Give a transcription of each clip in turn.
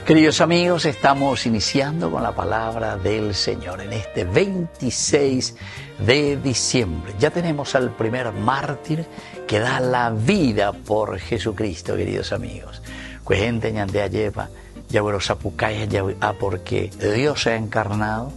Queridos amigos, estamos iniciando con la palabra del Señor en este 26 de diciembre. Ya tenemos al primer mártir que da la vida por Jesucristo, queridos amigos. Cuente ñandea lleva, ya bueno sapucaya ya porque Dios se ha encarnado,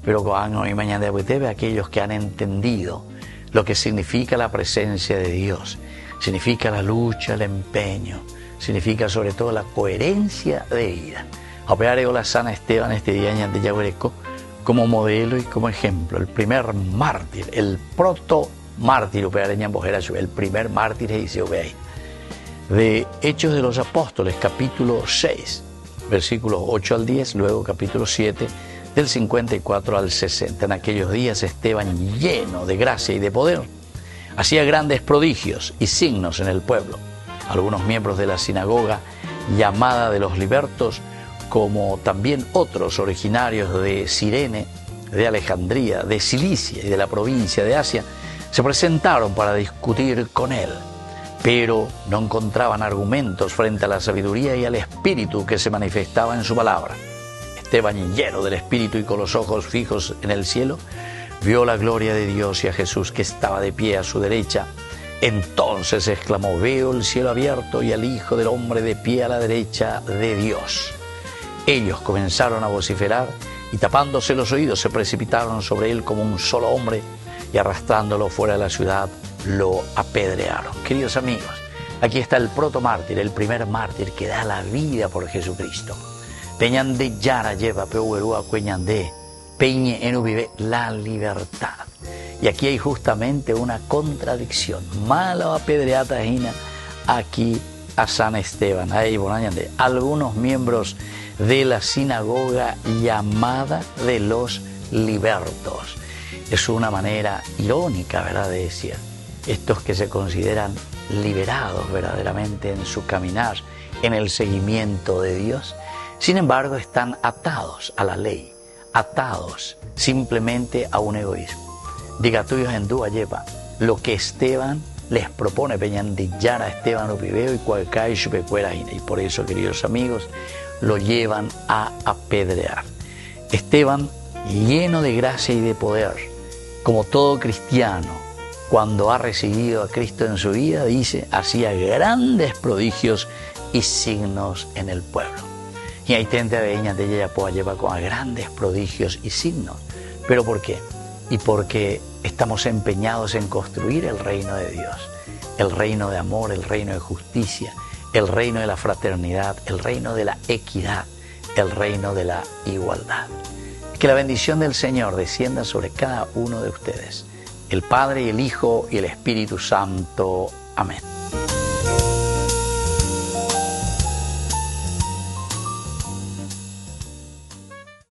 pero cuando y mañana de aquellos que han entendido lo que significa la presencia de Dios, significa la lucha, el empeño, significa sobre todo la coherencia de vida. Operaré la Sana Esteban este día de Yaguareco como modelo y como ejemplo, el primer mártir, el proto mártir, el primer mártir de Hechos de los Apóstoles, capítulo 6, versículos 8 al 10, luego capítulo 7, del 54 al 60. En aquellos días Esteban, lleno de gracia y de poder, hacía grandes prodigios y signos en el pueblo. Algunos miembros de la sinagoga llamada de los libertos, como también otros originarios de Cirene, de Alejandría, de Cilicia y de la provincia de Asia, se presentaron para discutir con él, pero no encontraban argumentos frente a la sabiduría y al espíritu que se manifestaba en su palabra. Esteban, lleno del espíritu y con los ojos fijos en el cielo, vio la gloria de Dios y a Jesús que estaba de pie a su derecha. Entonces exclamó: veo el cielo abierto y al Hijo del Hombre de pie a la derecha de Dios. Ellos comenzaron a vociferar y tapándose los oídos se precipitaron sobre él como un solo hombre y arrastrándolo fuera de la ciudad lo apedrearon. Queridos amigos, aquí está el protomártir, el primer mártir que da la vida por Jesucristo. Peñande yara lleva peuerúa cueñande, peñe enu vive la libertad. Y aquí hay justamente una contradicción. Mala apedreata hina aquí a San Esteban. Ahí bonañande. Algunos miembros de la sinagoga llamada de los libertos. Es una manera irónica, ¿verdad?, de decir. Estos que se consideran liberados verdaderamente en su caminar, en el seguimiento de Dios, sin embargo están atados a la ley, atados simplemente a un egoísmo. Diga tuyos en dúa lleva lo que Esteban les propone, peñandillar a Esteban Upiveo y cualcay chupecuera. Y por eso, queridos amigos, lo llevan a apedrear. Esteban, lleno de gracia y de poder, como todo cristiano, cuando ha recibido a Cristo en su vida, dice, hacía grandes prodigios y signos en el pueblo. Y hay tente de ella de ella lleva con grandes prodigios y signos. ¿Pero por qué? Y porque estamos empeñados en construir el reino de Dios, el reino de amor, el reino de justicia, el reino de la fraternidad, el reino de la equidad, el reino de la igualdad. Que la bendición del Señor descienda sobre cada uno de ustedes, el Padre y el Hijo y el Espíritu Santo. Amén.